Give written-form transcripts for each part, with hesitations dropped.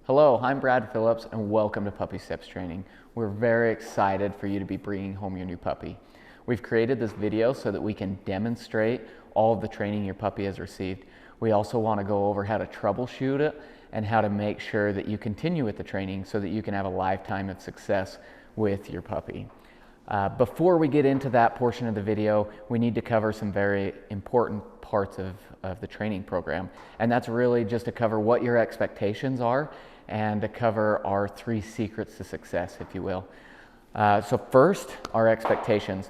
Hello, I'm Brad Phillips and welcome to Puppy Steps Training. We're very excited for you to be bringing home your new puppy. We've created this video so that we can demonstrate all of the training your puppy has received. We also want to go over how to troubleshoot it and how to make sure that you continue with the training so that you can have a lifetime of success with your puppy. Before we get into that portion of the video, we need to cover some very important parts of the training program. And that's really just to cover what your expectations are and to cover our 3 secrets to success, if you will. So first, our expectations.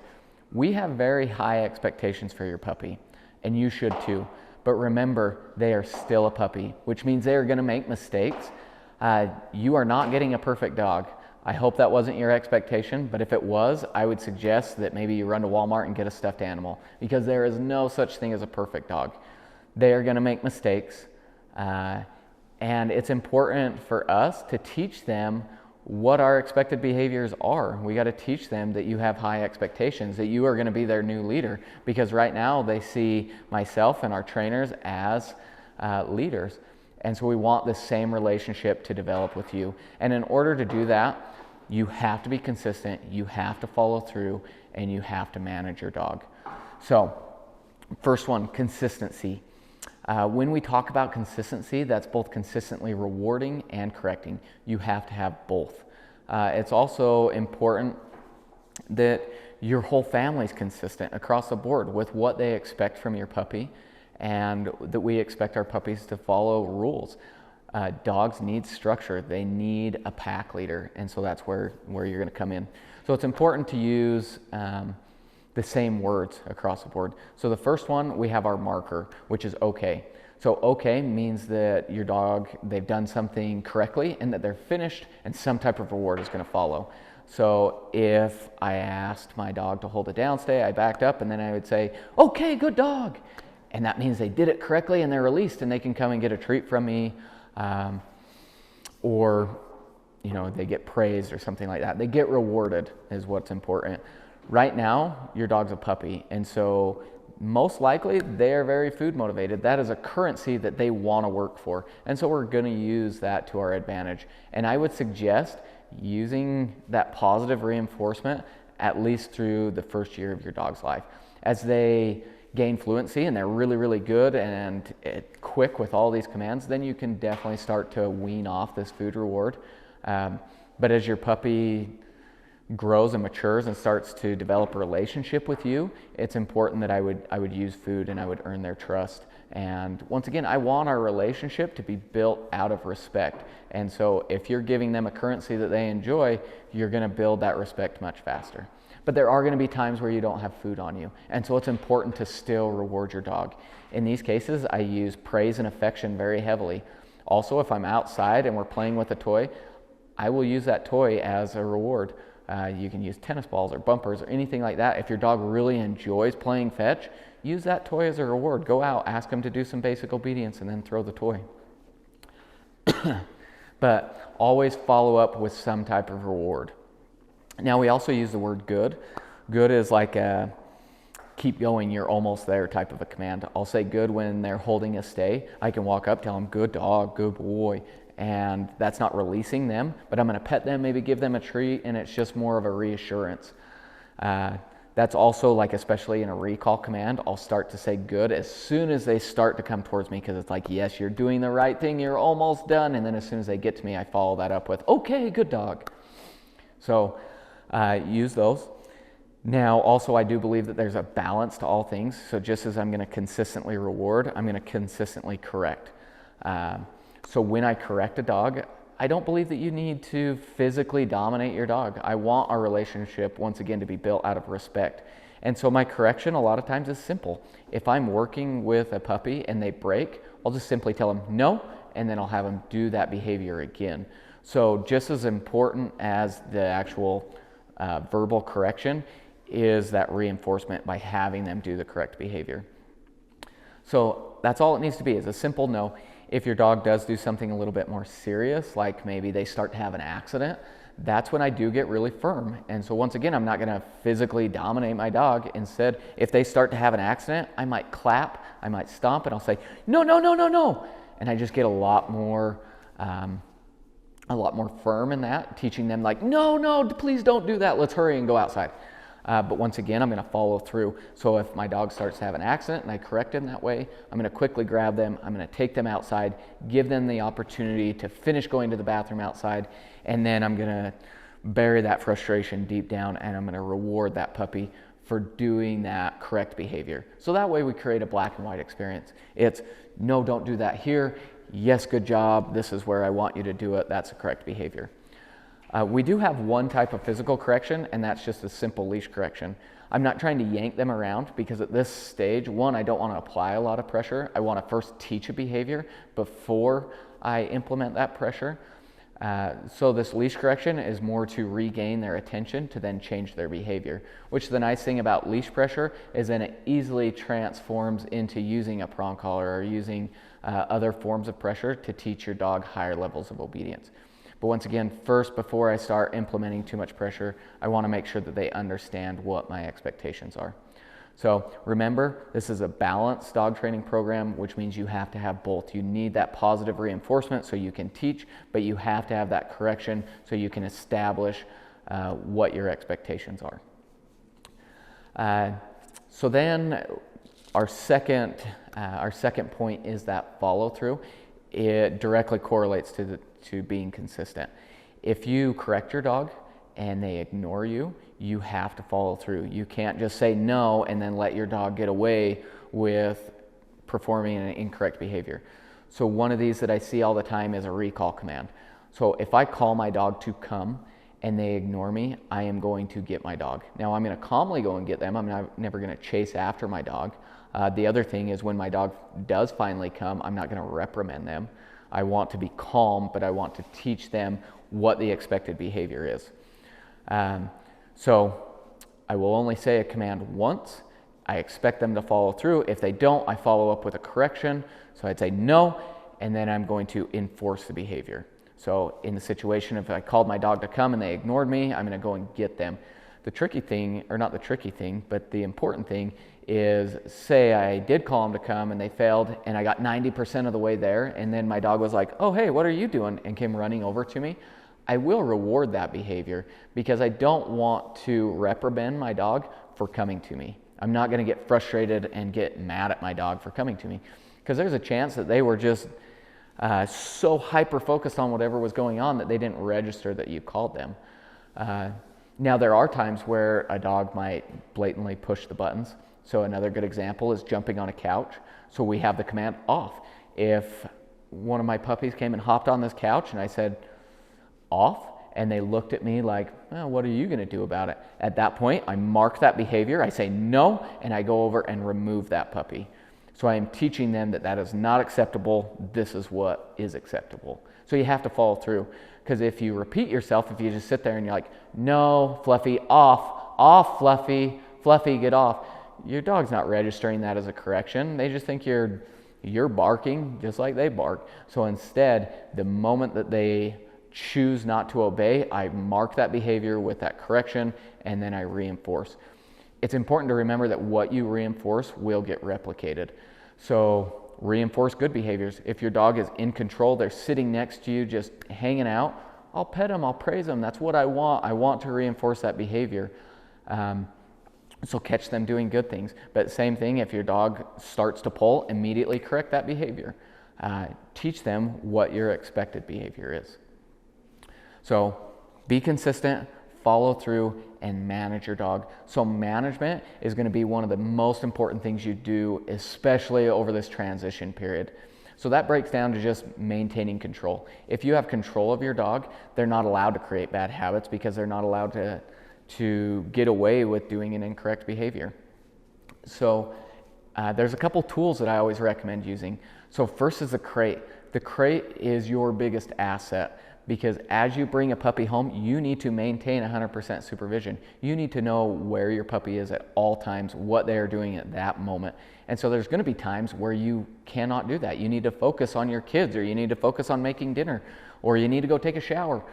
We have very high expectations for your puppy, and you should too. But remember, they are still a puppy, which means they are going to make mistakes. You are not getting a perfect dog. I hope that wasn't your expectation, but if it was, I would suggest that maybe you run to Walmart and get a stuffed animal, because there is no such thing as a perfect dog. They are going to make mistakes, and it's important for us to teach them what our expected behaviors are. We got to teach them that you have high expectations, that you are going to be their new leader, because right now they see myself and our trainers as leaders. And so we want the same relationship to develop with you. And in order to do that, you have to be consistent, you have to follow through, and you have to manage your dog. So, first one, consistency. When we talk about consistency, that's both consistently rewarding and correcting. You have to have both. It's also important that your whole family is consistent across the board with what they expect from your puppy, and that we expect our puppies to follow rules. Dogs need structure. They need a pack leader, and so that's where you're going to come in. So it's important to use the same words across the board. So the first one, we have our marker, which is okay. So okay means that your dog, they've done something correctly and that they're finished, and some type of reward is going to follow. So if I asked my dog to hold a down stay, I backed up, and then I would say, okay, good dog. And that means they did it correctly and they're released and they can come and get a treat from me, or they get praised or something like that. They get rewarded is what's important. Right now, your dog's a puppy, and so most likely they are very food motivated. That is a currency that they want to work for, and so we're going to use that to our advantage. And I would suggest using that positive reinforcement at least through the first year of your dog's life. As they gain fluency and they're really, really good and quick with all these commands, then you can definitely start to wean off this food reward. But as your puppy grows and matures and starts to develop a relationship with you, it's important that I would use food and I would earn their trust. And once again, I want our relationship to be built out of respect. And so if you're giving them a currency that they enjoy, you're going to build that respect much faster. But there are going to be times where you don't have food on you. And so it's important to still reward your dog. In these cases, I use praise and affection very heavily. Also, if I'm outside and we're playing with a toy, I will use that toy as a reward. You can use tennis balls or bumpers or anything like that. If your dog really enjoys playing fetch, use that toy as a reward. Go out, ask him to do some basic obedience, and then throw the toy. But always follow up with some type of reward. Now, we also use the word good. Good is like a keep going, you're almost there type of a command. I'll say good when they're holding a stay. I can walk up, tell them, good dog, good boy. And that's not releasing them, but I'm going to pet them, maybe give them a treat, and it's just more of a reassurance. That's also like, especially in a recall command, I'll start to say good as soon as they start to come towards me, because it's like, yes, you're doing the right thing, you're almost done. And then as soon as they get to me, I follow that up with, okay, good dog. So use those. Now, also, I do believe that there's a balance to all things. So just as I'm going to consistently reward, I'm going to consistently correct. So when I correct a dog, I don't believe that you need to physically dominate your dog. I want our relationship, once again, to be built out of respect. And so my correction a lot of times is simple. If I'm working with a puppy and they break, I'll just simply tell them no, and then I'll have them do that behavior again. So just as important as the actual verbal correction is that reinforcement by having them do the correct behavior. So that's all it needs to be, is a simple no. If your dog does do something a little bit more serious, like maybe they start to have an accident, that's when I do get really firm. And so once again, I'm not going to physically dominate my dog. Instead, if they start to have an accident, I might clap, I might stomp, and I'll say, no, no, no, no, no. And I just get a lot more a lot more firm in that, teaching them like, no, no, please don't do that. Let's hurry and go outside. But once again, I'm going to follow through. So if my dog starts to have an accident and I correct him that way, I'm going to quickly grab them. I'm going to take them outside, give them the opportunity to finish going to the bathroom outside, and then I'm going to bury that frustration deep down, and I'm going to reward that puppy for doing that correct behavior. So that way we create a black and white experience. It's, no, don't do that here. Yes, good job. This is where I want you to do it. That's the correct behavior. We do have one type of physical correction, and that's just a simple leash correction. I'm not trying to yank them around because at this stage, one, I don't want to apply a lot of pressure. I want to first teach a behavior before I implement that pressure. So this leash correction is more to regain their attention to then change their behavior, which the nice thing about leash pressure is then it easily transforms into using a prong collar or using other forms of pressure to teach your dog higher levels of obedience. But once again, first, before I start implementing too much pressure, I want to make sure that they understand what my expectations are. So remember, this is a balanced dog training program, which means you have to have both. You need that positive reinforcement so you can teach, but you have to have that correction so you can establish what your expectations are. So then our second point is that follow through. It directly correlates to being consistent. If you correct your dog and they ignore you, you have to follow through. You can't just say no and then let your dog get away with performing an incorrect behavior. So one of these that I see all the time is a recall command. So if I call my dog to come and they ignore me, I am going to get my dog. Now I'm going to calmly go and get them. I'm never going to chase after my dog. The other thing is when my dog does finally come, I'm not going to reprimand them. I want to be calm, but I want to teach them what the expected behavior is. So I will only say a command once. I expect them to follow through. If they don't, I follow up with a correction. So I'd say no, and then I'm going to enforce the behavior. So in the situation, if I called my dog to come and they ignored me, I'm going to go and get them. The tricky thing, or not the tricky thing, but the important thing is, say I did call them to come and they failed and I got 90% of the way there, and then my dog was like, oh, hey, what are you doing? And came running over to me. I will reward that behavior because I don't want to reprimand my dog for coming to me. I'm not going to get frustrated and get mad at my dog for coming to me because there's a chance that they were just so hyper-focused on whatever was going on that they didn't register that you called them. Now, there are times where a dog might blatantly push the buttons. So another good example is jumping on a couch. So we have the command off. If one of my puppies came and hopped on this couch and I said, off, and they looked at me like, well, what are you going to do about it? At that point, I mark that behavior, I say no, and I go over and remove that puppy. So I am teaching them that that is not acceptable, this is what is acceptable. So you have to follow through, because if you repeat yourself, if you just sit there and you're like, no, Fluffy, off, Fluffy, Fluffy, get off, your dog's not registering that as a correction. They just think you're barking just like they bark. So instead, the moment that they choose not to obey, I mark that behavior with that correction, and then I reinforce. It's important to remember that what you reinforce will get replicated. So reinforce good behaviors. If your dog is in control, they're sitting next to you just hanging out, I'll pet them, I'll praise them. That's what I want. I want to reinforce that behavior. So catch them doing good things. But same thing, if your dog starts to pull, immediately correct that behavior. Teach them what your expected behavior is. So be consistent, follow through, and manage your dog. So management is going to be one of the most important things you do, especially over this transition period. So that breaks down to just maintaining control. If you have control of your dog, they're not allowed to create bad habits because they're not allowed to get away with doing an incorrect behavior. So there's a couple tools that I always recommend using. So first is the crate. The crate is your biggest asset, because as you bring a puppy home, you need to maintain 100% supervision. You need to know where your puppy is at all times, what they are doing at that moment. And so there's going to be times where you cannot do that. You need to focus on your kids, or you need to focus on making dinner, or you need to go take a shower.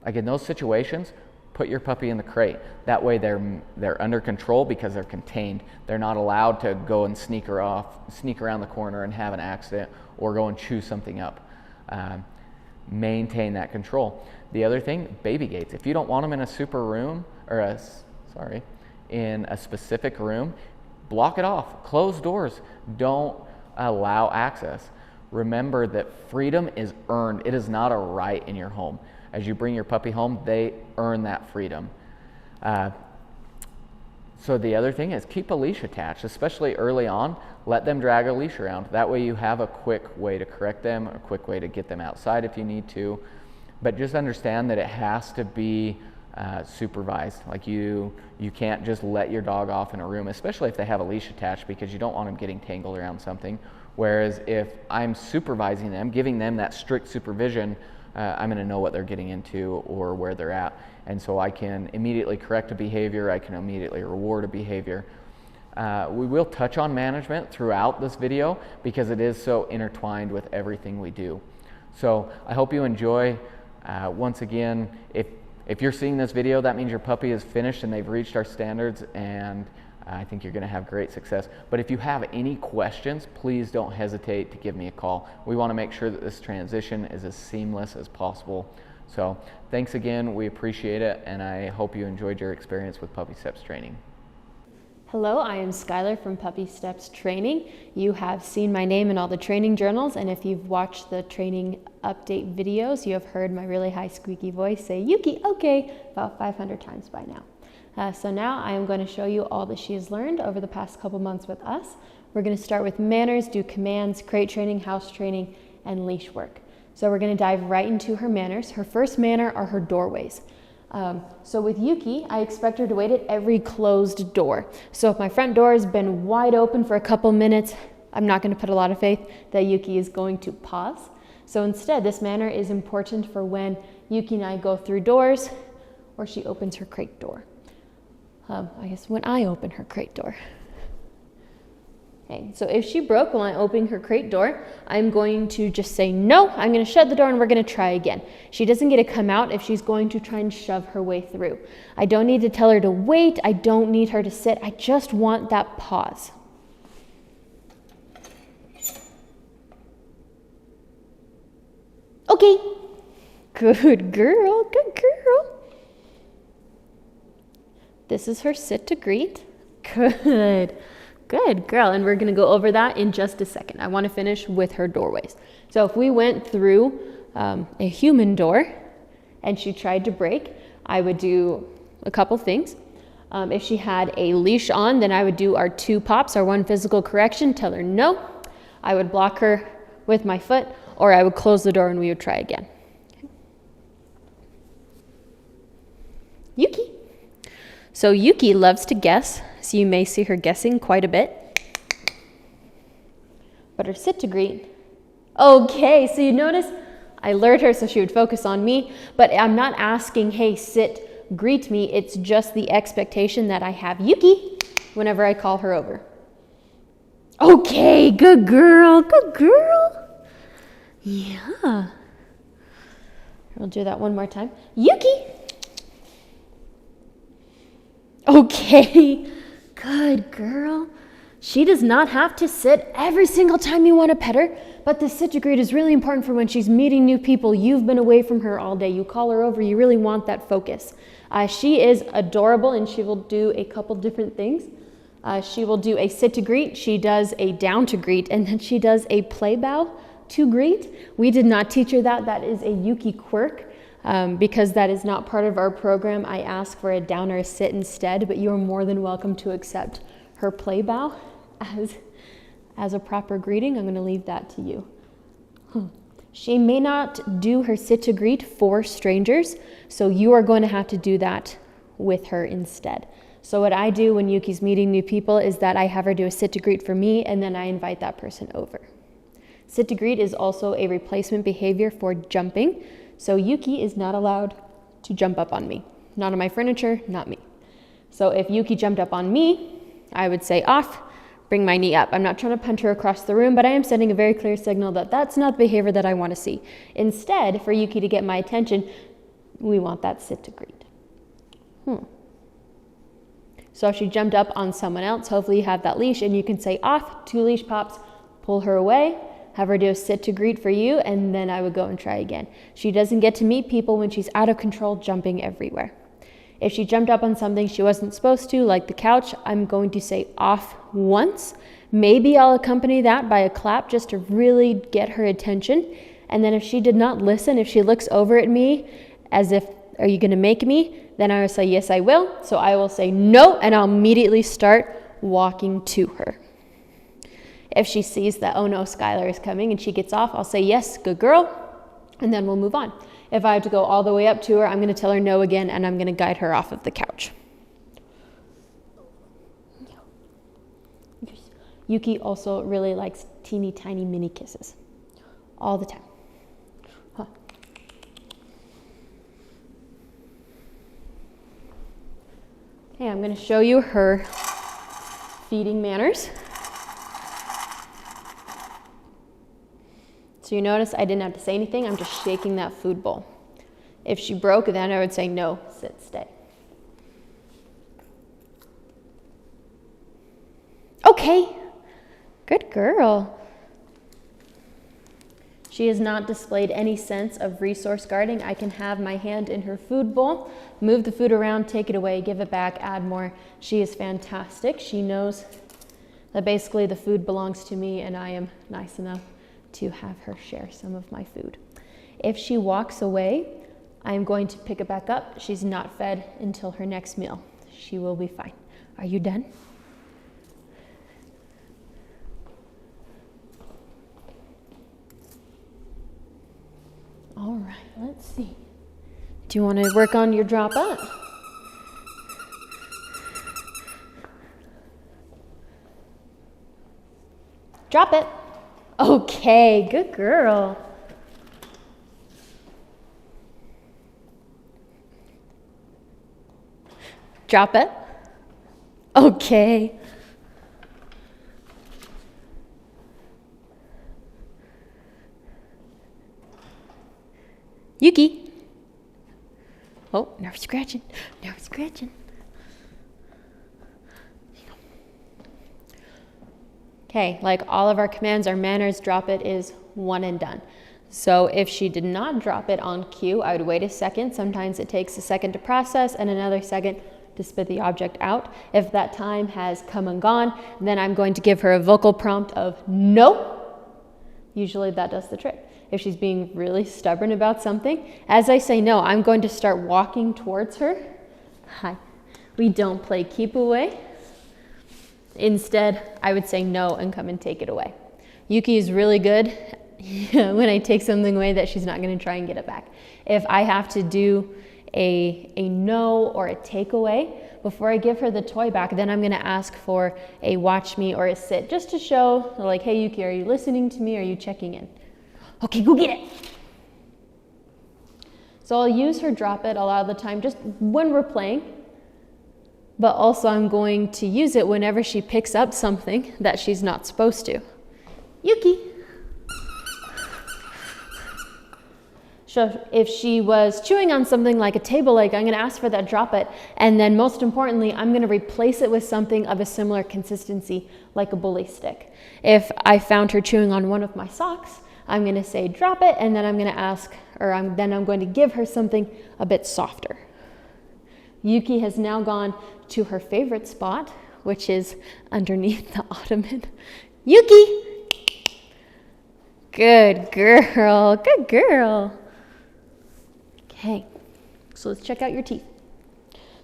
Like in those situations, put your puppy in the crate. That way they're under control because they're contained. They're not allowed to go and sneak around the corner and have an accident or go and chew something up. Maintain that control. The other thing, baby gates. If you don't want them in a super room, or in a specific room, block it off. Close doors. Don't allow access. Remember that freedom is earned. It is not a right in your home. As you bring your puppy home, they earn that freedom. So the other thing is keep a leash attached, especially early on. Let them drag a leash around. That way you have a quick way to correct them, a quick way to get them outside if you need to. But just understand that it has to be supervised. Like you can't just let your dog off in a room, especially if they have a leash attached, because you don't want them getting tangled around something. Whereas if I'm supervising them, giving them that strict supervision, I'm going to know what they're getting into or where they're at. And so I can immediately correct a behavior, I can immediately reward a behavior. We will touch on management throughout this video because it is so intertwined with everything we do. So I hope you enjoy. Once again, if you're seeing this video, that means your puppy is finished and they've reached our standards, and I think you're going to have great success. But if you have any questions, please don't hesitate to give me a call. We want to make sure that this transition is as seamless as possible. So thanks again, we appreciate it, and I hope you enjoyed your experience with Puppy Steps Training. Hello, I am Skylar from Puppy Steps Training. You have seen my name in all the training journals, and if you've watched the training update videos, you have heard my really high squeaky voice say, "Yuki, okay," about 500 times by now. So now I am going to show you all that she has learned over the past couple months with us. We're going to start with manners, do commands, crate training, house training, and leash work. So we're going to dive right into her manners. Her first manner are her doorways. So with Yuki, I expect her to wait at every closed door. So if my front door has been wide open for a couple minutes, I'm not going to put a lot of faith that Yuki is going to pause. So instead, this manner is important for when Yuki and I go through doors or she opens her crate door. I guess when I open her crate door. Okay, so if she broke while I'm opening her crate door, I'm going to just say no, I'm going to shut the door and we're going to try again. She doesn't get to come out if she's going to try and shove her way through. I don't need to tell her to wait. I don't need her to sit. I just want that pause. Okay. Good girl, good girl. This is her sit to greet. Good. Good girl, and we're going to go over that in just a second. I want to finish with her doorways. So if we went through a human door and she tried to break, I would do a couple things. If she had a leash on, then I would do our 2 pops, our 1 physical correction, tell her no. I would block her with my foot, or I would close the door and we would try again. Okay. Yuki. So Yuki loves to guess, so you may see her guessing quite a bit. But her sit to greet, okay, so you notice I lured her so she would focus on me, but I'm not asking, hey, sit, greet me. It's just the expectation that I have Yuki whenever I call her over. Okay, good girl, good girl. Yeah. We'll do that one more time. Yuki. Okay, good girl. She does not have to sit every single time you want to pet her, but the sit to greet is really important for when she's meeting new people. You've been away from her all day. You call her over. You really want that focus. She is adorable, and she will do a couple different things. She will do a sit to greet. She does a down to greet, and then she does a play bow to greet. We did not teach her that. That is a Yuki quirk. Because that is not part of our program, I ask for a down or a sit instead, but you're more than welcome to accept her play bow as a proper greeting. I'm going to leave that to you. She may not do her sit to greet for strangers, so you are going to have to do that with her instead. So what I do when Yuki's meeting new people is that I have her do a sit to greet for me, and then I invite that person over. Sit to greet is also a replacement behavior for jumping. So Yuki is not allowed to jump up on me. Not on my furniture, not me. So if Yuki jumped up on me, I would say off, bring my knee up. I'm not trying to punch her across the room, but I am sending a very clear signal that that's not the behavior that I want to see. Instead, for Yuki to get my attention, we want that sit to greet. So if she jumped up on someone else, hopefully you have that leash and you can say off, 2 leash pops, pull her away, have her do a sit to greet for you, and then I would go and try again. She doesn't get to meet people when she's out of control, jumping everywhere. If she jumped up on something she wasn't supposed to, like the couch, I'm going to say off once. Maybe I'll accompany that by a clap just to really get her attention. And then if she did not listen, if she looks over at me as if, are you going to make me? Then I will say, yes, I will. So I will say no, and I'll immediately start walking to her. If she sees that, oh no, Skylar is coming, and she gets off, I'll say, yes, good girl, and then we'll move on. If I have to go all the way up to her, I'm going to tell her no again, and I'm going to guide her off of the couch. Yuki also really likes teeny tiny mini kisses all the time. Huh. Okay, I'm going to show you her feeding manners. So you notice I didn't have to say anything. I'm just shaking that food bowl. If she broke, then I would say no, sit, stay. Okay, good girl. She has not displayed any sense of resource guarding. I can have my hand in her food bowl, move the food around, take it away, give it back, add more. She is fantastic. She knows that basically the food belongs to me, and I am nice enough to have her share some of my food. If she walks away, I'm going to pick it back up. She's not fed until her next meal. She will be fine. Are you done? All right, let's see. Do you want to work on your drop up? Drop it. Okay, good girl. Drop it. Okay. Yuki. Oh, nerve scratching. Nerve scratching. Okay, like all of our commands, our manners, drop it is one and done. So if she did not drop it on cue, I would wait a second. Sometimes it takes a second to process and another second to spit the object out. If that time has come and gone, then I'm going to give her a vocal prompt of no. Usually that does the trick. If she's being really stubborn about something, as I say no, I'm going to start walking towards her. Hi. We don't play keep away. Instead, I would say no and come and take it away. Yuki is really good when I take something away that she's not going to try and get it back. If I have to do a no or a takeaway, before I give her the toy back, then I'm going to ask for a watch me or a sit, just to show, like, hey, Yuki, are you listening to me? Are you checking in? Okay, go get it. So I'll use her drop it a lot of the time, just when we're playing. But also I'm going to use it whenever she picks up something that she's not supposed to. Yuki. So if she was chewing on something like a table leg, I'm going to ask for that drop it. And then most importantly, I'm going to replace it with something of a similar consistency, like a bully stick. If I found her chewing on one of my socks, I'm going to say drop it, and then I'm going to ask, then I'm going to give her something a bit softer. Yuki has now gone to her favorite spot, which is underneath the ottoman. Yuki! Good girl, good girl. Okay, so let's check out your teeth.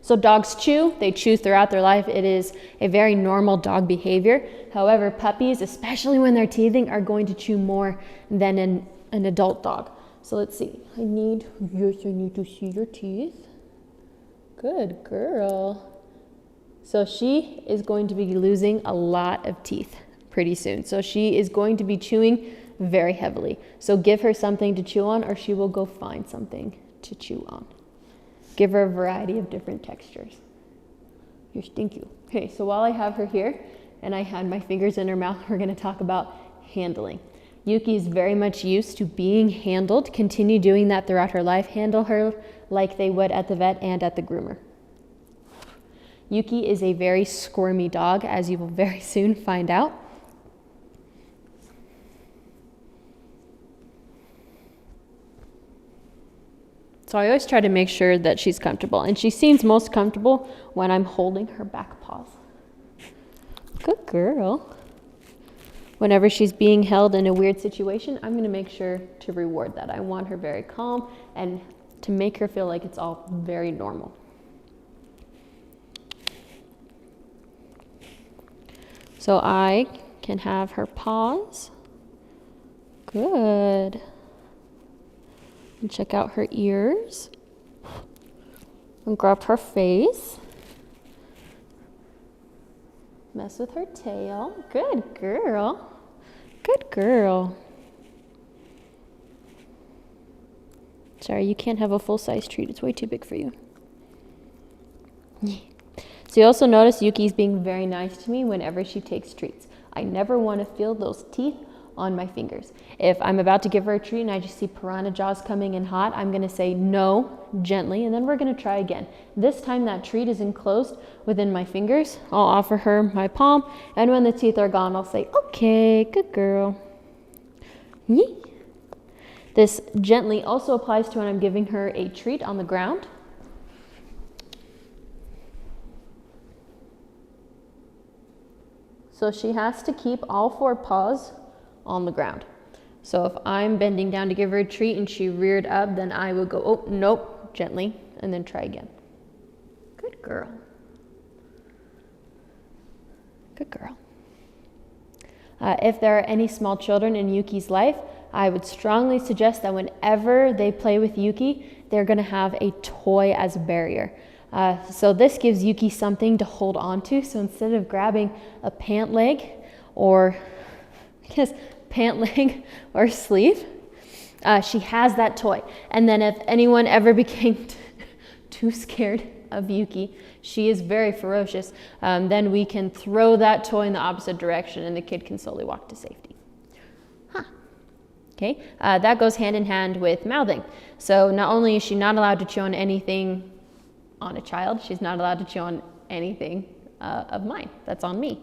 So dogs chew, they chew throughout their life. It is a very normal dog behavior. However, puppies, especially when they're teething, are going to chew more than an adult dog. So let's see, I need to see your teeth. Good girl. So she is going to be losing a lot of teeth pretty soon. So she is going to be chewing very heavily. So give her something to chew on, or she will go find something to chew on. Give her a variety of different textures. Here, thank you. Okay, so while I have her here and I had my fingers in her mouth, we're going to talk about handling. Yuki is very much used to being handled. Continue doing that throughout her life. Handle her like they would at the vet and at the groomer. Yuki is a very squirmy dog, as you will very soon find out. So I always try to make sure that she's comfortable. And she seems most comfortable when I'm holding her back paws. Good girl. Whenever she's being held in a weird situation, I'm going to make sure to reward that. I want her very calm and to make her feel like it's all very normal. So I can have her paws. Good. And check out her ears. And grab her face. Mess with her tail. Good girl. Good girl. Sorry, you can't have a full-size treat. It's way too big for you. So you also notice Yuki's being very nice to me whenever she takes treats. I never want to feel those teeth on my fingers. If I'm about to give her a treat and I just see piranha jaws coming in hot, I'm going to say no gently, and then we're going to try again. This time that treat is enclosed within my fingers. I'll offer her my palm, and when the teeth are gone, I'll say, okay, good girl. Yee. This gently also applies to when I'm giving her a treat on the ground. So she has to keep all 4 paws on the ground. So if I'm bending down to give her a treat and she reared up, then I would go, oh, nope, gently, and then try again. Good girl. Good girl. If there are any small children in Yuki's life, I would strongly suggest that whenever they play with Yuki, they're going to have a toy as a barrier. So this gives Yuki something to hold on to. So instead of grabbing a pant leg or pant leg or sleeve, she has that toy. And then if anyone ever became too scared of Yuki, she is very ferocious, then we can throw that toy in the opposite direction and the kid can slowly walk to safety. Okay, that goes hand in hand with mouthing. So not only is she not allowed to chew on anything on a child, she's not allowed to chew on anything of mine. That's on me.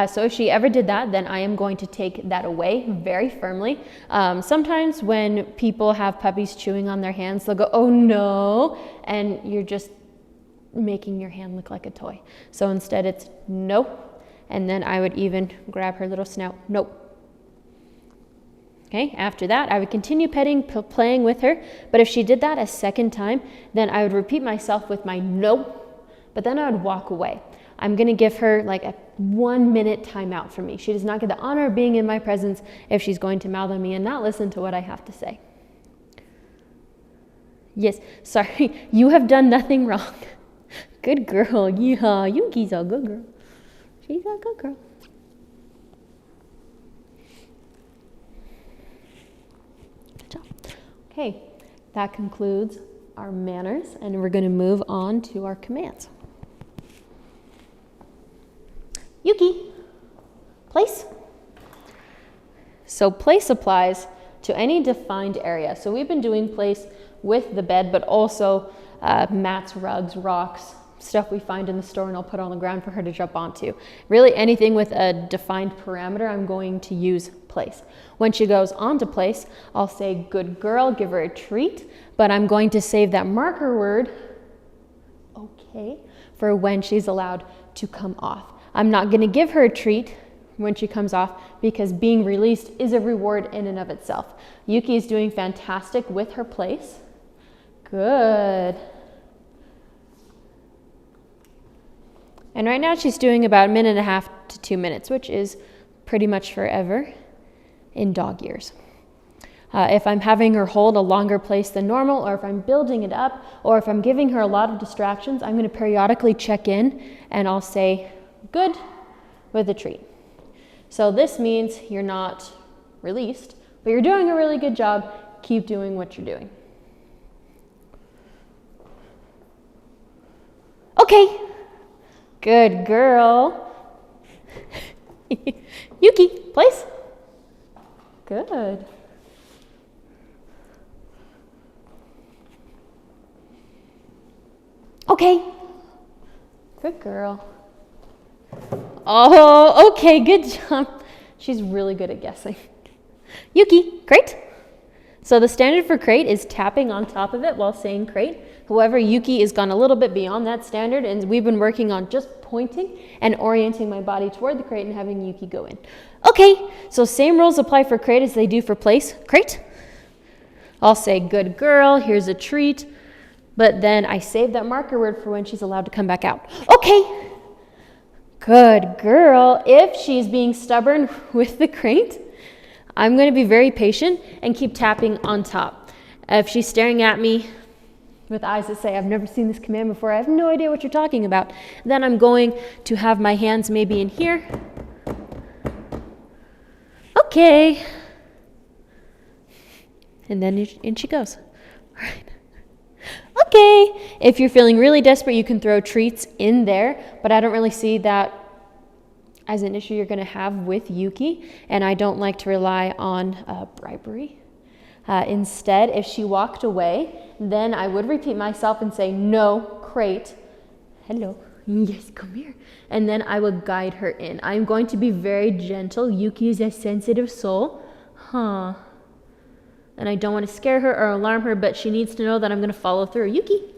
So if she ever did that, then I am going to take that away very firmly. Sometimes when people have puppies chewing on their hands, they'll go, oh no, and you're just making your hand look like a toy. So instead it's no, and then I would even grab her little snout, nope. Okay, after that, I would continue petting, playing with her, but if she did that a second time, then I would repeat myself with my no, but then I would walk away. I'm gonna give her like a 1-minute timeout from me. She does not get the honor of being in my presence if she's going to mouth on me and not listen to what I have to say. Yes, sorry, you have done nothing wrong. Good girl, yeah, Yuki's a good girl. She's a good girl. Okay, that concludes our manners, and we're going to move on to our commands. Yuki, place. So place applies to any defined area. So we've been doing place with the bed, but also mats, rugs, rocks, stuff we find in the store and I'll put on the ground for her to jump onto. Really anything with a defined parameter, I'm going to use place. When she goes onto place, I'll say good girl, give her a treat, but I'm going to save that marker word, okay, for when she's allowed to come off. I'm not going to give her a treat when she comes off because being released is a reward in and of itself. Yuki is doing fantastic with her place. Good. And right now she's doing about 1.5 to 2 minutes, which is pretty much forever in dog years. If I'm having her hold a longer place than normal, or if I'm building it up, or if I'm giving her a lot of distractions, I'm going to periodically check in and I'll say, good, with a treat. So this means you're not released, but you're doing a really good job. Keep doing what you're doing. Okay. Good girl. Yuki, place. Good. Okay. Good girl. Oh, okay, good job. She's really good at guessing. Yuki, great. So the standard for crate is tapping on top of it while saying crate. However, Yuki has gone a little bit beyond that standard, and we've been working on just pointing and orienting my body toward the crate and having Yuki go in. Okay, so same rules apply for crate as they do for place. Crate. I'll say, good girl, here's a treat. But then I save that marker word for when she's allowed to come back out. Okay, good girl. If she's being stubborn with the crate, I'm going to be very patient and keep tapping on top. If she's staring at me with eyes that say, I've never seen this command before, I have no idea what you're talking about, then I'm going to have my hands maybe in here. Okay. And then in she goes. All right. Okay. If you're feeling really desperate, you can throw treats in there, but I don't really see that as an issue you're going to have with Yuki, and I don't like to rely on bribery. Instead, if she walked away, then I would repeat myself and say, no, crate, hello, yes, come here. And then I would guide her in. I'm going to be very gentle. Yuki is a sensitive soul. And I don't want to scare her or alarm her, but she needs to know that I'm going to follow through. Yuki,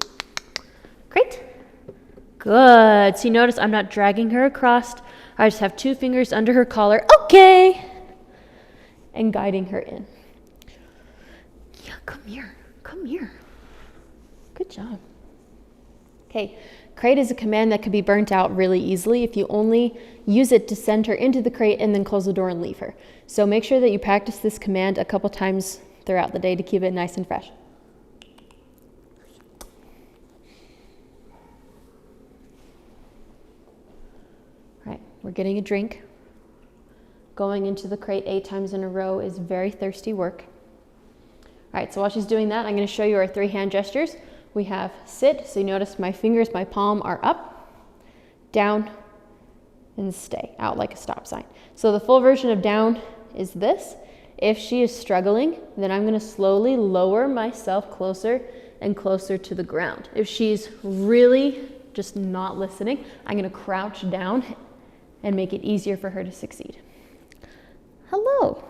crate. Good. See, notice I'm not dragging her across. I just have 2 fingers under her collar. Okay. And guiding her in. Yeah, come here. Come here. Good job. Okay. Crate is a command that could be burnt out really easily if you only use it to send her into the crate and then close the door and leave her. So make sure that you practice this command a couple times throughout the day to keep it nice and fresh. All right, we're getting a drink. Going into the crate 8 times in a row is very thirsty work. All right, so while she's doing that, I'm going to show you our 3 hand gestures. We have sit, so you notice my fingers, my palm are up, down, and stay, out like a stop sign. So the full version of down is this. If she is struggling, then I'm going to slowly lower myself closer and closer to the ground. If she's really just not listening, I'm going to crouch down and make it easier for her to succeed. Hello.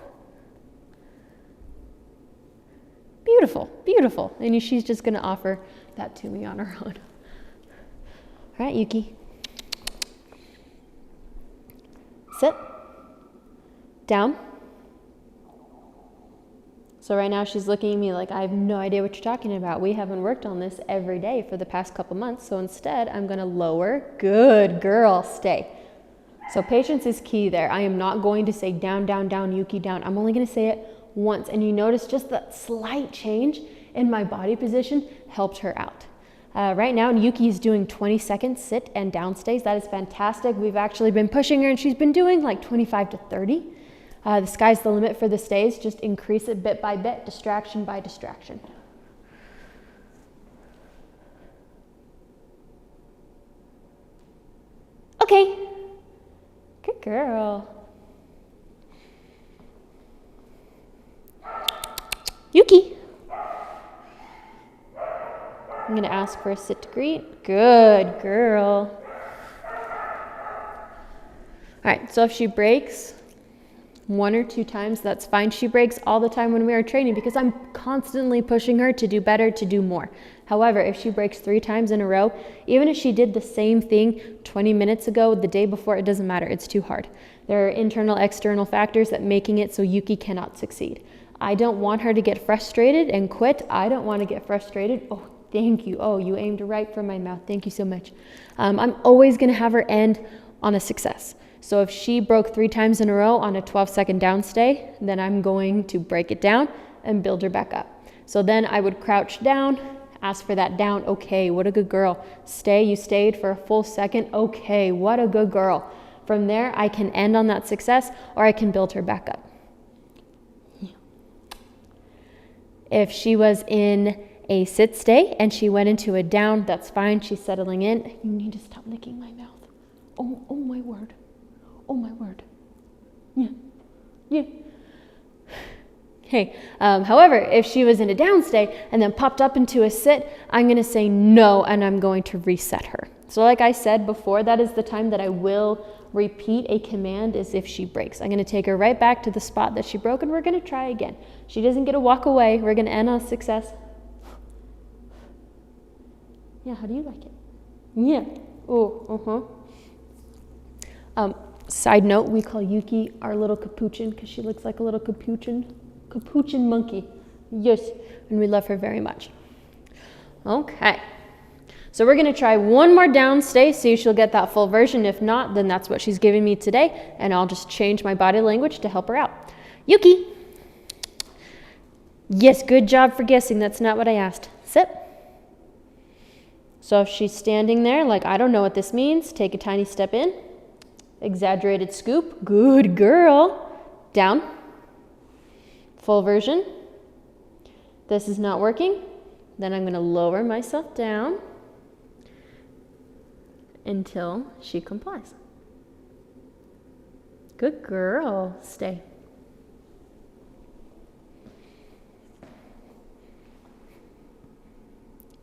Beautiful, beautiful. And she's just going to offer that to me on her own. All right, Yuki. Sit. Down. So right now she's looking at me like, I have no idea what you're talking about. We haven't worked on this every day for the past couple months. So instead, I'm going to lower. Good girl, stay. So patience is key there. I am not going to say down, down, down, Yuki, down. I'm only going to say it once. And you notice just that slight change in my body position helped her out. Right now, Yuki is doing 20 seconds sit and down stays. That is fantastic. We've actually been pushing her and she's been doing like 25 to 30. The sky's the limit for the stays. Just increase it bit by bit, distraction by distraction. Okay. Good girl. Yuki. I'm going to ask for a sit to greet. Good girl. All right, so if she breaks 1 or 2 times, that's fine. She breaks all the time when we are training because I'm constantly pushing her to do better, to do more. However, if she breaks 3 times in a row, even if she did the same thing 20 minutes ago, the day before, it doesn't matter. It's too hard. There are internal, external factors that making it so Yuki cannot succeed. I don't want her to get frustrated and quit. I don't want to get frustrated. Oh, thank you. Oh, you aimed right for my mouth. Thank you so much. I'm always going to have her end on a success. So if she broke 3 times in a row on a 12-second down stay, then I'm going to break it down and build her back up. So then I would crouch down, ask for that down. Okay, what a good girl. Stay, you stayed for a full second. Okay, what a good girl. From there, I can end on that success or I can build her back up. If she was in a sit stay and she went into a down, that's fine. She's settling in. You need to stop licking my mouth. Oh my word. Oh my word. Yeah. Okay. However, if she was in a down stay and then popped up into a sit, I'm going to say no and I'm going to reset her. So like I said before, that is the time that I will repeat a command as if she breaks. I'm going to take her right back to the spot that she broke, and we're going to try again. She doesn't get to walk away. We're going to end on success. Yeah, how do you like it? Yeah. Oh, side note, we call Yuki our little capuchin because she looks like a little capuchin monkey. Yes, and we love her very much. Okay. So we're going to try one more down stay, see if she'll get that full version. If not, then that's what she's giving me today, and I'll just change my body language to help her out. Yuki. Yes, good job for guessing. That's not what I asked. Sit. So if she's standing there like, I don't know what this means, take a tiny step in. Exaggerated scoop. Good girl. Down. Full version. This is not working. Then I'm going to lower myself down until she complies. Good girl. Stay.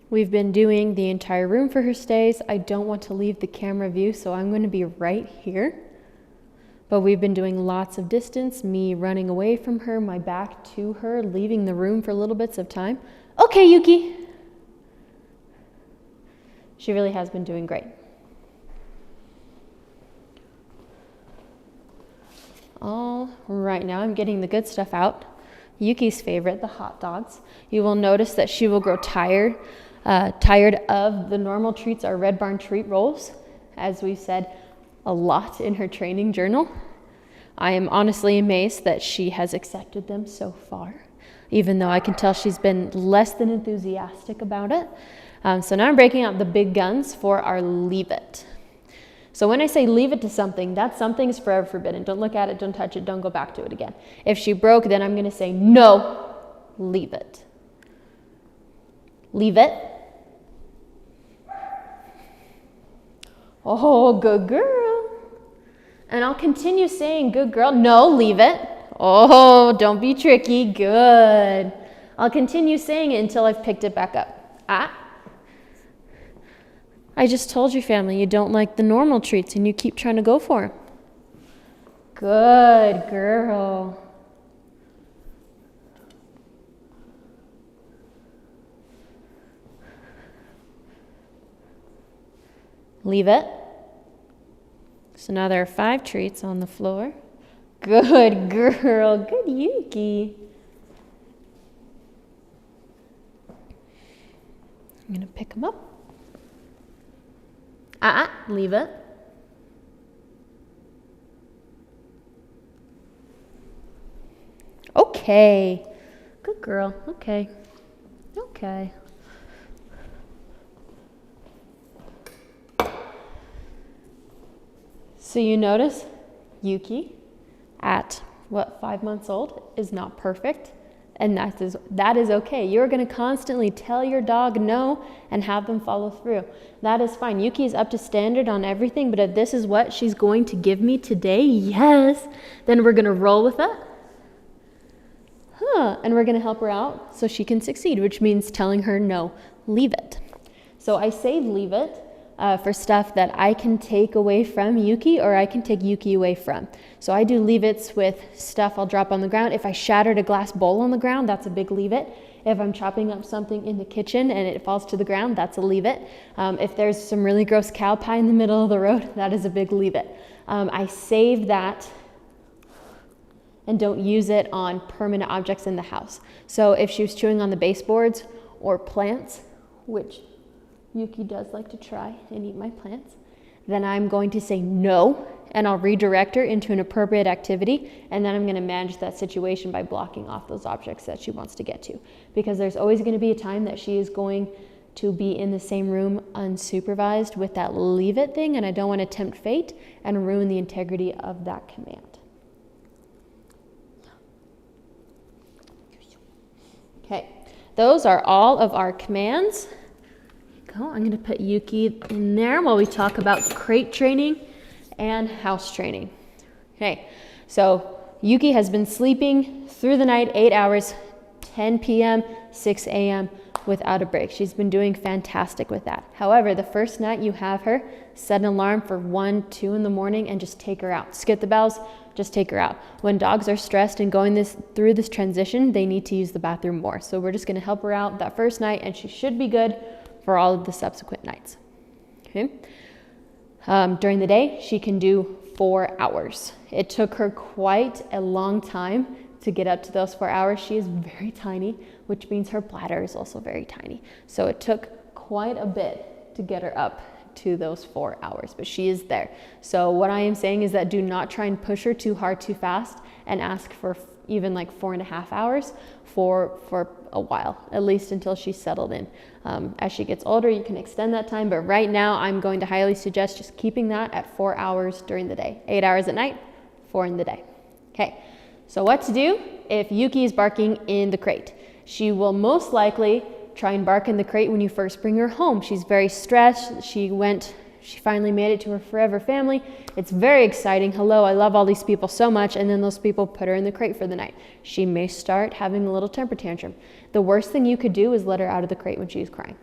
We've been doing the entire room for her stays. I don't want to leave the camera view, so I'm going to be right here. But we've been doing lots of distance, me running away from her, my back to her, leaving the room for little bits of time. Okay, Yuki. She really has been doing great. All right, now I'm getting the good stuff out. Yuki's favorite, the hot dogs. You will notice that she will grow tired of the normal treats, our Red Barn treat rolls, as we've said a lot in her training journal. I am honestly amazed that she has accepted them so far, even though I can tell she's been less than enthusiastic about it. So now I'm breaking out the big guns for our leave it. So when I say leave it to something, that something is forever forbidden. Don't look at it, don't touch it, don't go back to it again. If she broke, then I'm going to say, no, leave it. Leave it. Oh, good girl. And I'll continue saying, good girl. No, leave it. Oh, don't be tricky. Good. I'll continue saying it until I've picked it back up. I just told your family you don't like the normal treats and you keep trying to go for them. Good girl. Leave it. So now there are 5 treats on the floor. Good girl. Good Yuki. I'm going to pick them up. Leave it. Okay. Good girl. Okay. Okay. So you notice Yuki at 5 months old is not perfect, and that is okay. You're going to constantly tell your dog no and have them follow through. That is fine. Yuki is up to standard on everything, but if this is what she's going to give me today, yes, then we're going to roll with it. And we're going to help her out so she can succeed, which means telling her no, leave it. So I say leave it for stuff that I can take away from Yuki or I can take Yuki away from. So I do leave it's with stuff I'll drop on the ground. If I shattered a glass bowl on the ground, that's a big leave it. If I'm chopping up something in the kitchen and it falls to the ground, that's a leave it. If there's some really gross cow pie in the middle of the road, that is a big leave it. I save that and don't use it on permanent objects in the house. So if she was chewing on the baseboards or plants, which Yuki does like to try and eat my plants, then I'm going to say no, and I'll redirect her into an appropriate activity, and then I'm going to manage that situation by blocking off those objects that she wants to get to. Because there's always going to be a time that she is going to be in the same room unsupervised with that leave it thing, and I don't want to tempt fate and ruin the integrity of that command. Okay, those are all of our commands. I'm going to put Yuki in there while we talk about crate training and house training. Okay, so Yuki has been sleeping through the night 8 hours, 10 p.m., 6 a.m., without a break. She's been doing fantastic with that. However, the first night you have her, set an alarm for 1, 2 in the morning and just take her out. Skip the bells, just take her out. When dogs are stressed and going through this transition, they need to use the bathroom more. So we're just going to help her out that first night, and she should be good for all of the subsequent nights. Okay. During the day, she can do 4 hours. It took her quite a long time to get up to those 4 hours. She is very tiny, which means her bladder is also very tiny. So it took quite a bit to get her up to those 4 hours, but she is there. So what I am saying is that do not try and push her too hard, too fast, and ask for even like 4.5 hours for a while, at least until she's settled in. As she gets older, you can extend that time, but right now I'm going to highly suggest just keeping that at 4 hours during the day. 8 hours at night, 4 in the day. Okay, so what to do if Yuki is barking in the crate? She will most likely try and bark in the crate when you first bring her home. She's very stressed. She finally made it to her forever family. It's very exciting. Hello, I love all these people so much. And then those people put her in the crate for the night. She may start having a little temper tantrum. The worst thing you could do is let her out of the crate when she's crying.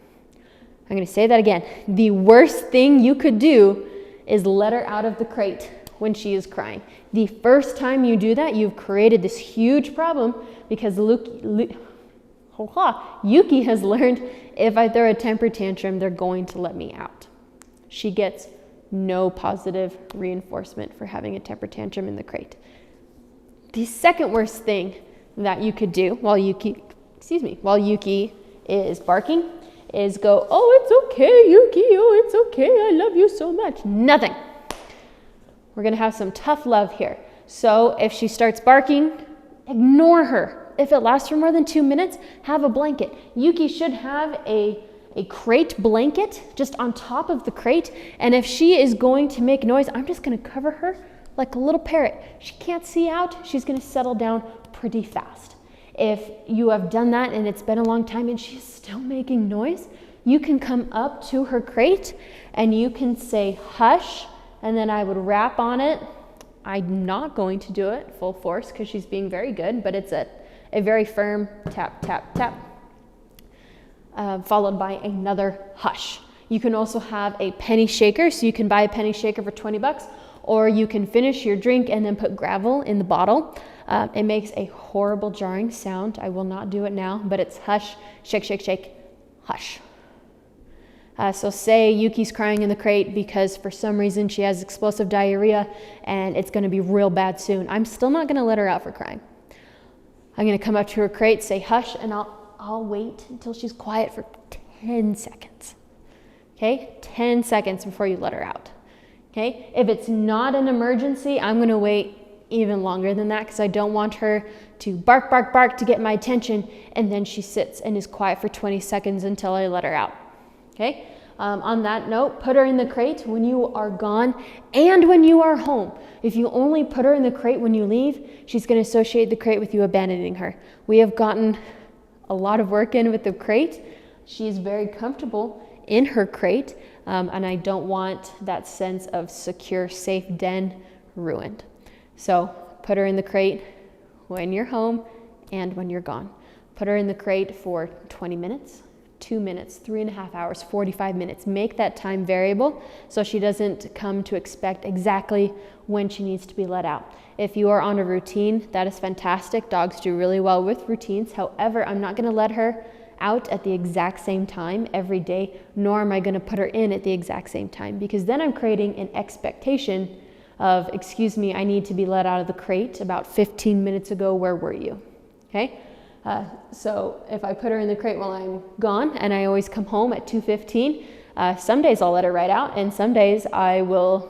I'm going to say that again. The worst thing you could do is let her out of the crate when she is crying. The first time you do that, you've created this huge problem because Yuki has learned if I throw a temper tantrum, they're going to let me out. She gets no positive reinforcement for having a temper tantrum in the crate. The second worst thing that you could do while Yuki is barking is go, "Oh, it's okay, Yuki. Oh, it's okay. I love you so much." Nothing. We're going to have some tough love here. So if she starts barking, ignore her. If it lasts for more than 2 minutes, have a blanket. Yuki should have a crate blanket just on top of the crate. And if she is going to make noise, I'm just going to cover her like a little parrot. She can't see out. She's going to settle down pretty fast. If you have done that and it's been a long time and she's still making noise, you can come up to her crate and you can say, "Hush," and then I would rap on it. I'm not going to do it full force because she's being very good, but it's a very firm tap, tap, tap, followed by another hush. You can also have a penny shaker, so you can buy a penny shaker for $20, or you can finish your drink and then put gravel in the bottle. It makes a horrible jarring sound. I will not do it now, but it's hush, shake, shake, shake, hush. So say Yuki's crying in the crate because for some reason she has explosive diarrhea and it's going to be real bad soon. I'm still not going to let her out for crying. I'm going to come up to her crate, say hush, and I'll wait until she's quiet for 10 seconds. Okay? 10 seconds before you let her out. Okay? If it's not an emergency, I'm going to wait even longer than that because I don't want her to bark, bark, bark to get my attention, and then she sits and is quiet for 20 seconds until I let her out. Okay? On that note, put her in the crate when you are gone and when you are home. If you only put her in the crate when you leave, she's going to associate the crate with you abandoning her. We have gotten a lot of work in with the crate. She is very comfortable in her crate, and I don't want that sense of secure, safe den ruined. So put her in the crate when you're home and when you're gone. Put her in the crate for 20 minutes. 2 minutes, 3.5 hours, 45 minutes. Make that time variable so she doesn't come to expect exactly when she needs to be let out. If you are on a routine, that is fantastic. Dogs do really well with routines. However, I'm not going to let her out at the exact same time every day, nor am I going to put her in at the exact same time, because then I'm creating an expectation of, "Excuse me, I need to be let out of the crate about 15 minutes ago. Where were you?" Okay? So if I put her in the crate while I'm gone and I always come home at 2:15, some days I'll let her right out, and some days I will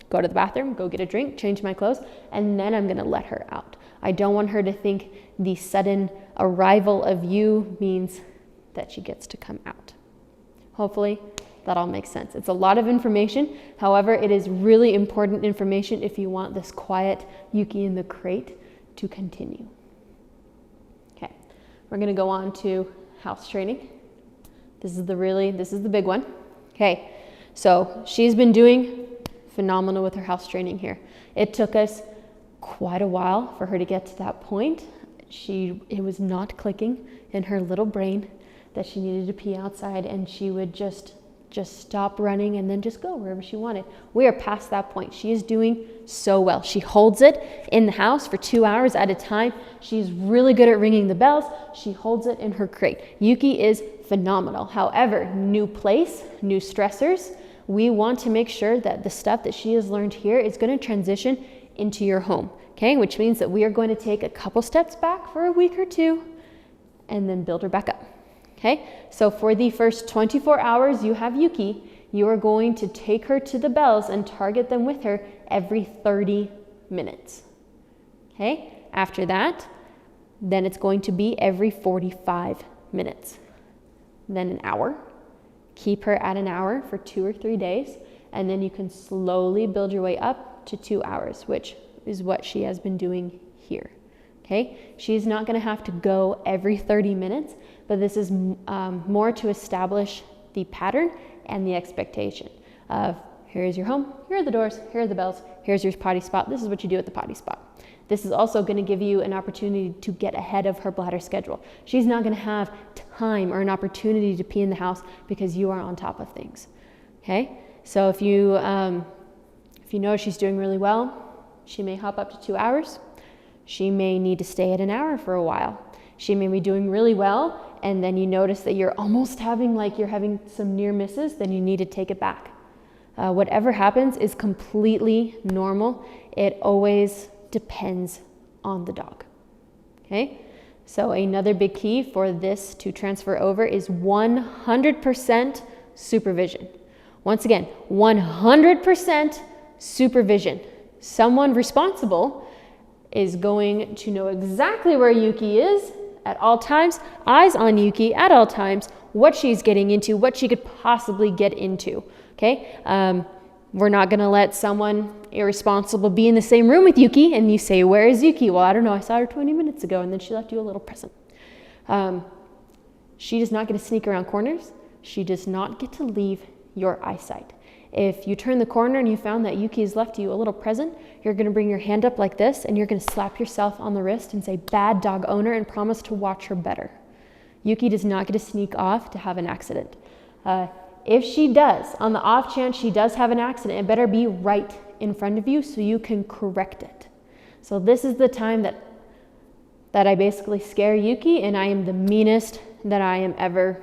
go to the bathroom, go get a drink, change my clothes, and then I'm going to let her out. I don't want her to think the sudden arrival of you means that she gets to come out. Hopefully that all makes sense. It's a lot of information. However, it is really important information if you want this quiet Yuki in the crate to continue. We're going to go on to house training. This is the big one. Okay, so she's been doing phenomenal with her house training here. It took us quite a while for her to get to that point. It was not clicking in her little brain that she needed to pee outside, and she would just stop running and then just go wherever she wanted. We are past that point. She is doing so well. She holds it in the house for 2 hours at a time. She's really good at ringing the bells. She holds it in her crate. Yuki is phenomenal. However, new place, new stressors. We want to make sure that the stuff that she has learned here is going to transition into your home, okay? Which means that we are going to take a couple steps back for a week or two and then build her back up. Okay, so for the first 24 hours you have Yuki, you are going to take her to the bells and target them with her every 30 minutes. Okay, after that, then it's going to be every 45 minutes. Then an hour. Keep her at an hour for 2 or 3 days, and then you can slowly build your way up to 2 hours, which is what she has been doing here. Okay, she's not going to have to go every 30 minutes, but this is more to establish the pattern and the expectation of here is your home, here are the doors, here are the bells, here's your potty spot. This is what you do at the potty spot. This is also going to give you an opportunity to get ahead of her bladder schedule. She's not going to have time or an opportunity to pee in the house because you are on top of things. Okay, so if you know she's doing really well, she may hop up to 2 hours. She may need to stay at an hour for a while. She may be doing really well, and then you notice that you're almost having some near misses, then you need to take it back. Whatever happens is completely normal. It always depends on the dog. Okay? So another big key for this to transfer over is 100% supervision. Once again, 100% supervision. Someone responsible is going to know exactly where Yuki is at all times, eyes on Yuki at all times, what she's getting into, what she could possibly get into, okay? We're not gonna let someone irresponsible be in the same room with Yuki and you say, where is Yuki? Well, I don't know, I saw her 20 minutes ago and then she left you a little present. She does not get to sneak around corners. She does not get to leave your eyesight. If you turn the corner and you found that Yuki has left you a little present, you're going to bring your hand up like this and you're going to slap yourself on the wrist and say, bad dog owner, and promise to watch her better. Yuki does not get to sneak off to have an accident. If she does, on the off chance she does have an accident, it better be right in front of you so you can correct it. So this is the time that I basically scare Yuki, and I am the meanest that I am ever.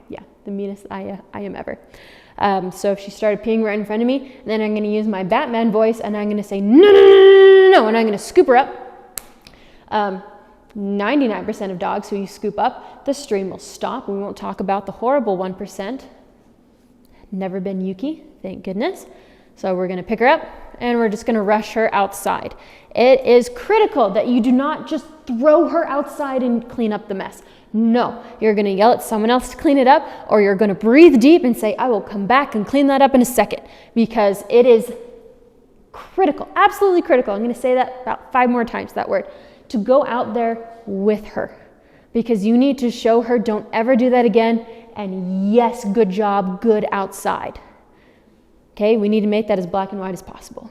Yeah, the meanest I am ever. So if she started peeing right in front of me, then I'm going to use my Batman voice and I'm going to say, no, no, no, no, no, no, and I'm going to scoop her up. 99% of dogs who you scoop up, the stream will stop. We won't talk about the horrible 1%. Never been Yuki, thank goodness. So we're going to pick her up and we're just going to rush her outside. It is critical that you do not just throw her outside and clean up the mess. No, you're going to yell at someone else to clean it up, or you're going to breathe deep and say, I will come back and clean that up in a second, because it is critical, absolutely critical. I'm going to say that about 5 more times, that word, to go out there with her, because you need to show her, don't ever do that again, and yes, good job, good outside. Okay, we need to make that as black and white as possible,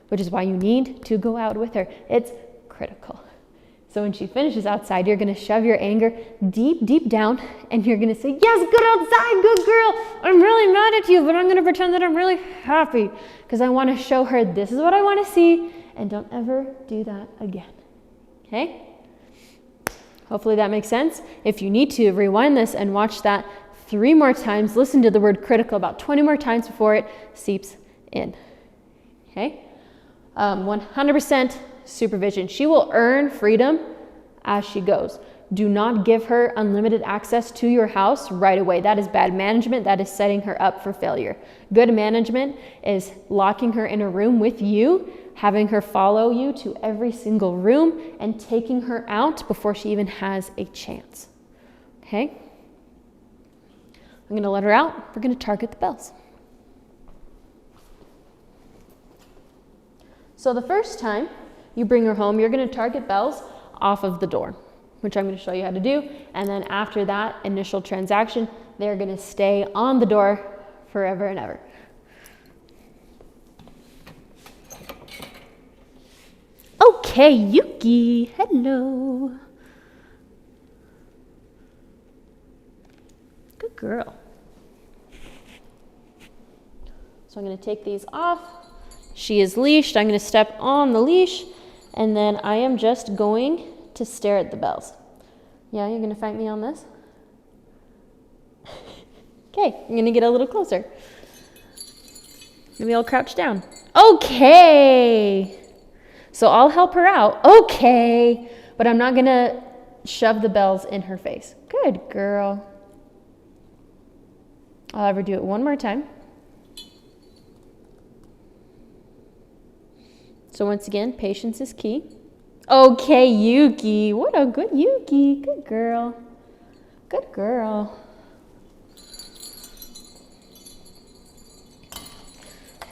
which is why you need to go out with her. It's critical. So when she finishes outside, you're going to shove your anger deep, deep down, and you're going to say, yes, good outside, good girl. I'm really mad at you, but I'm going to pretend that I'm really happy because I want to show her this is what I want to see, and don't ever do that again. Okay? Hopefully that makes sense. If you need to, rewind this and watch that 3 more times. Listen to the word critical about 20 more times before it seeps in. Okay? 100% supervision. She will earn freedom as she goes. Do not give her unlimited access to your house right away. That is bad management. That is setting her up for failure. Good management is locking her in a room with you, having her follow you to every single room, and taking her out before she even has a chance. Okay? I'm going to let her out. We're going to target the bells. So the first time you bring her home, you're going to target bells off of the door, which I'm going to show you how to do. And then after that initial transaction, they're going to stay on the door forever and ever. Okay, Yuki, hello. girl. So I'm going to take these off. She is leashed. I'm going to step on the leash, and then I am just going to stare at the bells. Yeah, you're going to fight me on this? Okay, I'm going to get a little closer. Maybe I'll crouch down. Okay. So I'll help her out. Okay. But I'm not going to shove the bells in her face. Good girl. I'll have her do it one more time. So once again, patience is key. Okay, Yuki. What a good Yuki. Good girl. Good girl.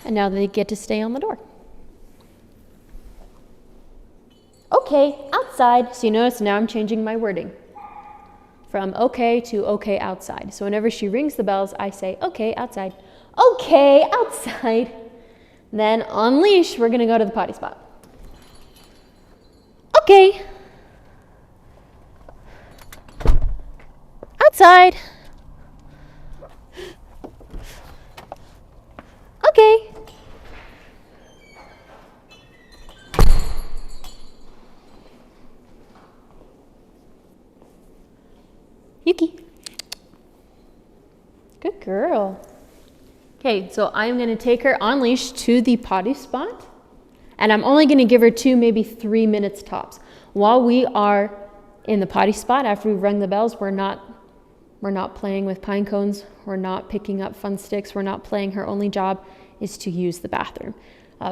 And now they get to stay on the door. Okay, outside. So you notice now I'm changing my wording from okay to okay, outside. So whenever she rings the bells, I say, okay, outside. Okay, outside. Then on leash, we're going to go to the potty spot. Okay. Outside. Okay. Yuki. Good girl. Okay, so I'm going to take her on leash to the potty spot, and I'm only going to give her 2, maybe 3 minutes tops. While we are in the potty spot, after we've rung the bells, we're not playing with pine cones, we're not picking up fun sticks, we're not playing. Her only job is to use the bathroom.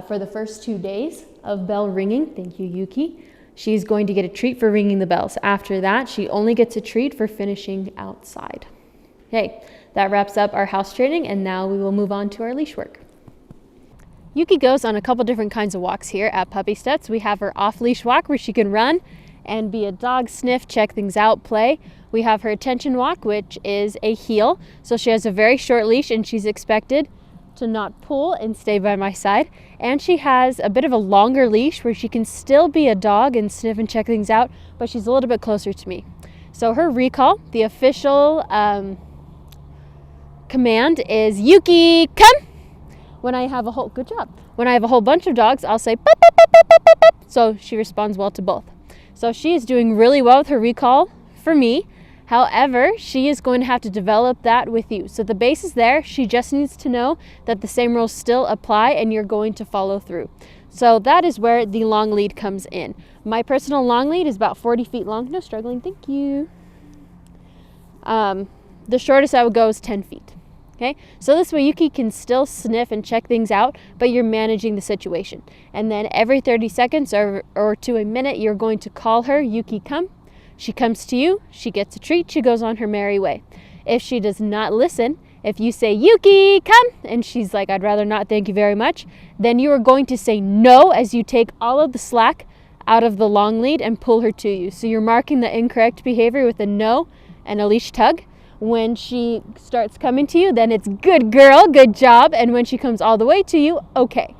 For the first 2 days of bell ringing, thank you, Yuki, she's going to get a treat for ringing the bells. After that, she only gets a treat for finishing outside. Okay, that wraps up our house training, and now we will move on to our leash work. Yuki goes on a couple different kinds of walks here at Puppy Steps. We have her off-leash walk where she can run and be a dog, sniff, check things out, play. We have her attention walk, which is a heel. So she has a very short leash and she's expected to not pull and stay by my side. And she has a bit of a longer leash where she can still be a dog and sniff and check things out, but she's a little bit closer to me. So her recall, the official command is Yuki, come. When I have a whole, good job. When I have a whole bunch of dogs, I'll say, bup, bup, bup, bup, bup, bup. So she responds well to both. So she is doing really well with her recall for me. However, she is going to have to develop that with you. So the base is there. She just needs to know that the same rules still apply and you're going to follow through. So that is where the long lead comes in. My personal long lead is about 40 feet long. No struggling, thank you. The shortest I would go is 10 feet. Okay, so this way Yuki can still sniff and check things out, but you're managing the situation. And then every 30 seconds or to a minute, you're going to call her, Yuki, come. She comes to you, she gets a treat, she goes on her merry way. If she does not listen, if you say, Yuki, come, and she's like, I'd rather not, thank you very much, then you are going to say no as you take all of the slack out of the long lead and pull her to you. So you're marking the incorrect behavior with a no and a leash tug. When she starts coming to you, then it's good girl, good job. And when she comes all the way to you, okay.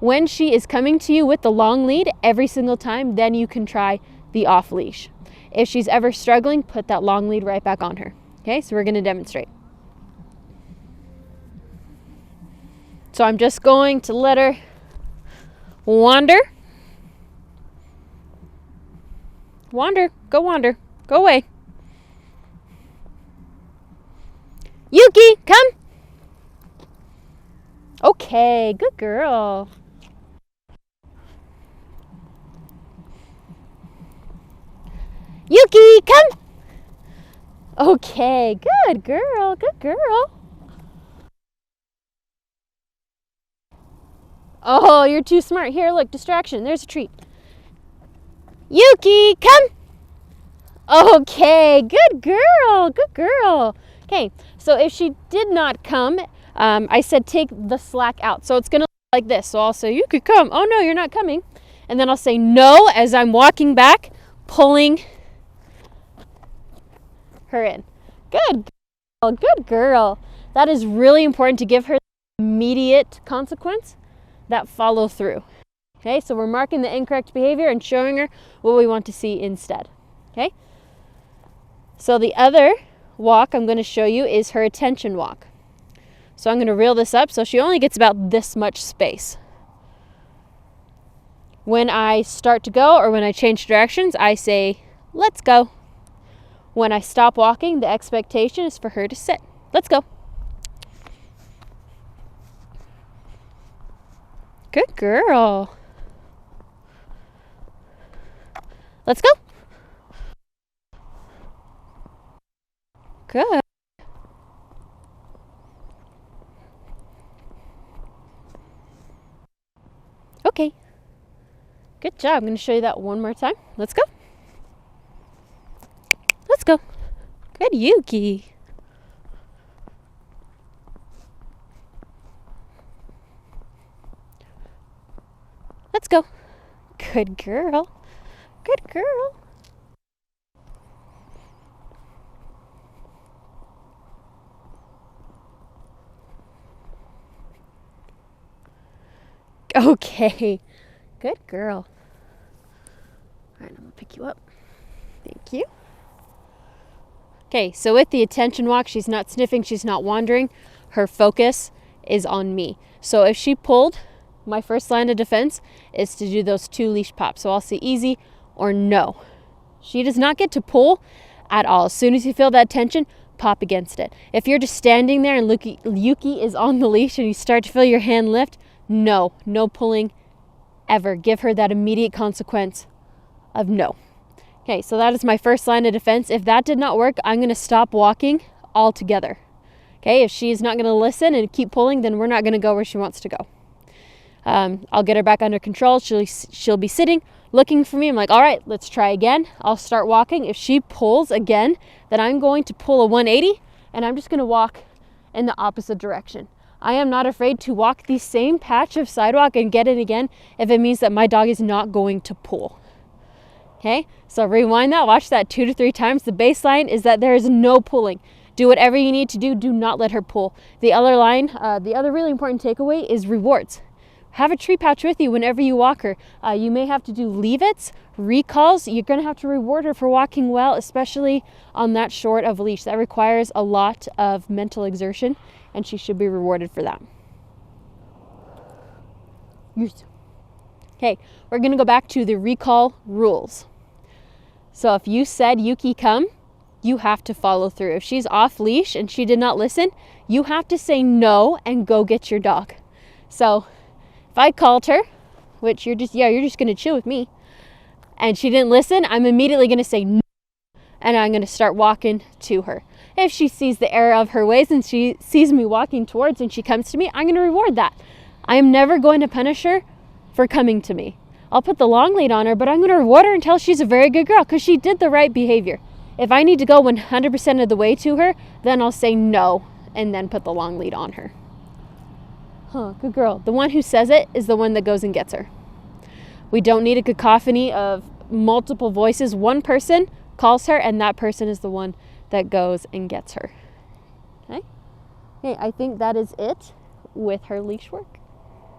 When she is coming to you with the long lead every single time, then you can try the off leash. If she's ever struggling, put that long lead right back on her. Okay, so we're going to demonstrate. So I'm just going to let her wander. Wander, go away. Yuki, come. Okay, good girl. Yuki, come. Okay, good girl, good girl. Oh, you're too smart. Here, look, distraction. There's a treat. Yuki, come. Okay, good girl, good girl. Okay, so if she did not come, I said take the slack out. So it's going to look like this. So I'll say, you could come. Oh, no, you're not coming. And then I'll say no as I'm walking back, pulling her in. Good girl, good girl. That is really important to give her immediate consequence, that follow through. Okay, so we're marking the incorrect behavior and showing her what we want to see instead. Okay, so the other walk I'm going to show you is her attention walk. So I'm going to reel this up so she only gets about this much space. When I start to go or when I change directions, I say, let's go. When I stop walking, the expectation is for her to sit. Let's go. Good girl. Let's go. Good. Okay. Good job. I'm going to show you that one more time. Let's go. Let's go. Good, Yuki. Let's go. Good girl. Good girl. Okay. Good girl. All right, I'm going to pick you up. Thank you. Okay, so with the attention walk, she's not sniffing, she's not wandering. Her focus is on me. So if she pulled, my first line of defense is to do those 2 leash pops. So I'll say easy or no. She does not get to pull at all. As soon as you feel that tension, pop against it. If you're just standing there and Yuki is on the leash and you start to feel your hand lift, no pulling ever. Give her that immediate consequence of no. Okay, so that is my first line of defense. If that did not work, I'm going to stop walking altogether. Okay, if she's not going to listen and keep pulling, then we're not going to go where she wants to go. I'll get her back under control. She'll be sitting, looking for me. I'm like, all right, let's try again. I'll start walking. If she pulls again, then I'm going to pull a 180 and I'm just going to walk in the opposite direction. I am not afraid to walk the same patch of sidewalk and get it again if it means that my dog is not going to pull. Okay, so rewind that, watch that 2 to 3 times. The baseline is that there is no pulling. Do whatever you need to do. Do not let her pull. The other really important takeaway is rewards. Have a tree pouch with you whenever you walk her. You may have to do leave-its, recalls. You're going to have to reward her for walking well, especially on that short of a leash. That requires a lot of mental exertion, and she should be rewarded for that. Okay, we're going to go back to the recall rules. So if you said, Yuki, come, you have to follow through. If she's off leash and she did not listen, you have to say no and go get your dog. So if I called her, which you're just going to chill with me, and she didn't listen, I'm immediately going to say no, and I'm going to start walking to her. If she sees the error of her ways and she sees me walking towards and she comes to me, I'm going to reward that. I am never going to punish her for coming to me. I'll put the long lead on her, but I'm going to reward her until she's a very good girl because she did the right behavior. If I need to go 100% of the way to her, then I'll say no and then put the long lead on her. Good girl. The one who says it is the one that goes and gets her. We don't need a cacophony of multiple voices. One person calls her and that person is the one that goes and gets her. Okay, I think that is it with her leash work.